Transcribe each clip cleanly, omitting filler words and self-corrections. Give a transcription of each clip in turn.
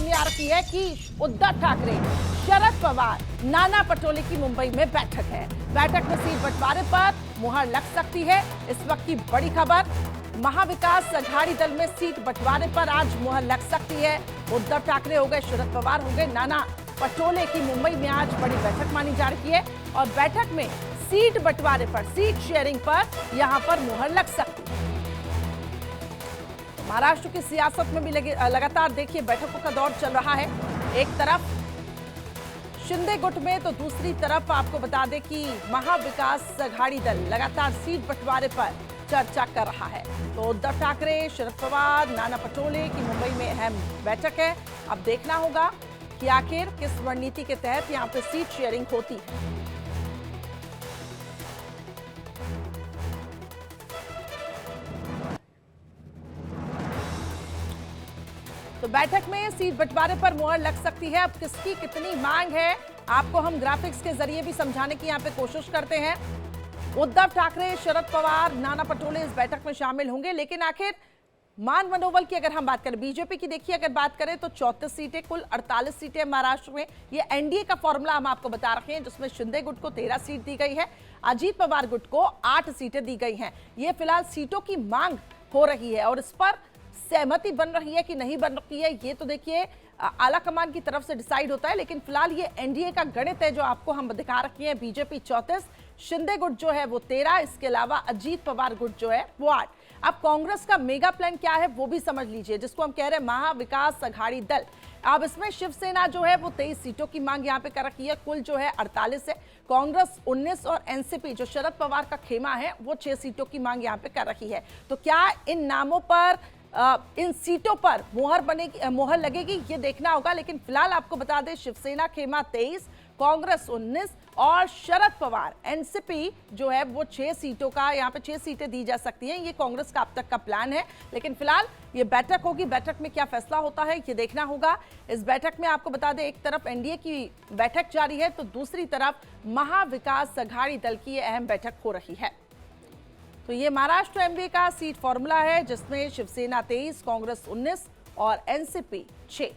सामने आ रही है कि उद्धव ठाकरे, शरद पवार, नाना पटोले की मुंबई में बैठक है। बैठक में सीट बंटवारे पर मुहर लग सकती है। इस वक्त की बड़ी खबर, महाविकास अघाड़ी दल में सीट बंटवारे पर आज मुहर लग सकती है। उद्धव ठाकरे हो गए, शरद पवार हो गए, नाना पटोले की मुंबई में आज बड़ी बैठक मानी जा रही है और बैठक में सीट बंटवारे पर, सीट शेयरिंग पर यहां पर मुहर लग सकती है। महाराष्ट्र की सियासत में भी लगातार देखिए बैठकों का दौर चल रहा है। एक तरफ शिंदे गुट में तो दूसरी तरफ आपको बता दें कि महाविकास अघाड़ी दल लगातार सीट बंटवारे पर चर्चा कर रहा है। तो उद्धव ठाकरे, शरद पवार, नाना पटोले की मुंबई में अहम बैठक है। अब देखना होगा कि आखिर किस रणनीति के तहत यहां पे सीट शेयरिंग होती है। तो बैठक में सीट बंटवारे पर मुहर लग सकती है। अब किसकी कितनी मांग है, आपको हम ग्राफिक्स के जरिए भी समझाने की यहां पे कोशिश करते हैं। उद्धव ठाकरे, शरद पवार, नाना पटोले इस बैठक में शामिल होंगे, लेकिन आखिर मान मनोबल की अगर हम बात करें, बीजेपी की देखिए अगर बात करें तो 34 सीटें, कुल 48 सीटें महाराष्ट्र में। ये एनडीए का फॉर्मूला हम आपको बता रहे हैं, जिसमें शिंदे गुट को 13 सीट दी गई है, अजीत पवार गुट को 8 सीटें दी गई हैं। ये फिलहाल सीटों की मांग हो रही है और इस पर सहमति बन रही है कि नहीं बन रही है, ये तो देखिए आला कमान की तरफ से डिसाइड होता है। लेकिन फिलहाल ये एनडीए का गणित है जो आपको हम दिखा रखे हैं। बीजेपी 34, शिंदे गुट जो है वो 13, इसके अलावा अजीत पवार गुट जो है वो 8। अब कांग्रेस का मेगा प्लान क्या है वो भी समझ लीजिए, जिसको हम कह रहे हैं महाविकास अघाड़ी दल। अब इसमें शिवसेना जो है वो 23 सीटों की मांग यहाँ पे कर रखी है, कुल जो है 48 है। कांग्रेस 19 और एनसीपी जो शरद पवार का खेमा है वो 6 सीटों की मांग यहाँ पे कर रखी है। तो क्या इन नामों पर, इन सीटों पर मुहर लगेगी, ये देखना होगा। लेकिन फिलहाल आपको बता दें, शिवसेना खेमा 23, कांग्रेस 19 और शरद पवार एनसीपी जो है वो 6 सीटों का, यहाँ पे 6 सीटें दी जा सकती हैं। ये कांग्रेस का अब तक का प्लान है। लेकिन फिलहाल ये बैठक होगी, बैठक में क्या फैसला होता है ये देखना होगा। इस बैठक में आपको बता दें, एक तरफ एनडीए की बैठक जारी है तो दूसरी तरफ महाविकास अघाड़ी दल की अहम बैठक हो रही है। तो ये महाराष्ट्र एमपी का सीट फॉर्मूला है, जिसमें शिवसेना 23, कांग्रेस 19 और एनसीपी 6।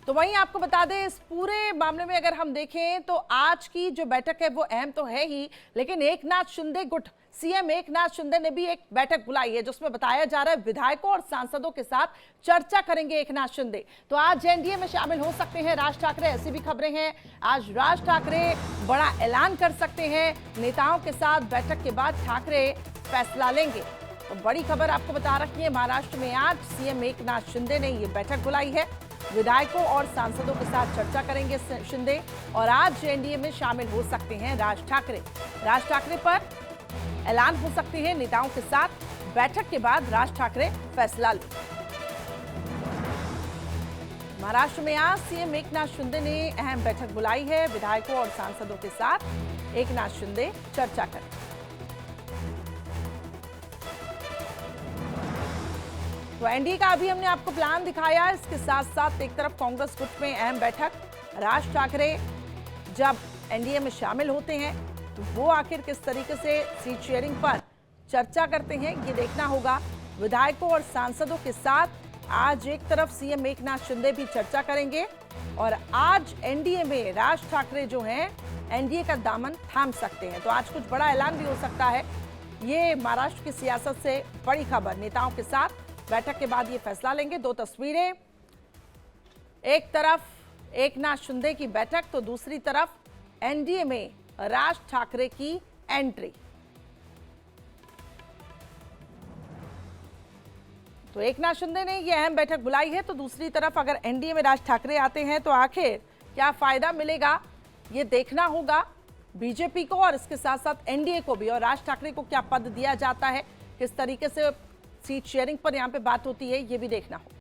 तो वहीं आपको बता दें, इस पूरे मामले में अगर हम देखें तो आज की जो बैठक है वो अहम तो है ही, लेकिन एकनाथ शिंदे गुट, सीएम एकनाथ शिंदे ने भी एक बैठक बुलाई है, जिसमें बताया जा रहा है विधायकों और सांसदों के साथ चर्चा करेंगे एकनाथ शिंदे। तो आज एनडीए में शामिल हो सकते हैं राज ठाकरे, ऐसी भी खबरें हैं। आज राज ठाकरे बड़ा ऐलान कर सकते हैं। नेताओं के साथ बैठक के बाद ठाकरे फैसला लेंगे। तो बड़ी खबर आपको बता रखी है, महाराष्ट्र में आज सीएम एकनाथ शिंदे ने ये बैठक बुलाई है। विधायकों और सांसदों के साथ चर्चा करेंगे शिंदे और आज एनडीए में शामिल हो सकते हैं राज ठाकरे। राज ठाकरे पर ऐलान हो सकते हैं नेताओं के साथ। बैठक के बाद राज ठाकरे फैसला लें। महाराष्ट्र में आज सीएम एकनाथ शिंदे ने अहम बैठक बुलाई है। विधायकों और सांसदों के साथ एकनाथ शिंदे चर्चा करें। तो एनडीए का अभी हमने आपको प्लान दिखाया। इसके साथ साथ एक तरफ कांग्रेस गुट में अहम बैठक, राज ठाकरे जब एनडीए में शामिल होते हैं तो वो आखिर किस तरीके से सीट शेयरिंग पर चर्चा करते हैं ये देखना होगा। विधायकों और सांसदों के साथ आज एक तरफ सीएम एकनाथ शिंदे भी चर्चा करेंगे और आज एनडीए में राज ठाकरे जो हैं एनडीए का दामन थाम सकते हैं। तो आज कुछ बड़ा ऐलान भी हो सकता है। ये महाराष्ट्र की सियासत से बड़ी खबर, नेताओं के साथ बैठक के बाद ये फैसला लेंगे। 2 तस्वीरें, एक तरफ एकनाथ शिंदे की बैठक तो दूसरी तरफ एनडीए में राज ठाकरे की एंट्री। तो एकनाथ शिंदे ने ये अहम बैठक बुलाई है तो दूसरी तरफ अगर एनडीए में राज ठाकरे आते हैं तो आखिर क्या फायदा मिलेगा ये देखना होगा बीजेपी को और इसके साथ साथ एनडीए को भी। और राज ठाकरे को क्या पद दिया जाता है, किस तरीके से सीट शेयरिंग पर यहाँ पे बात होती है, ये भी देखना होगा।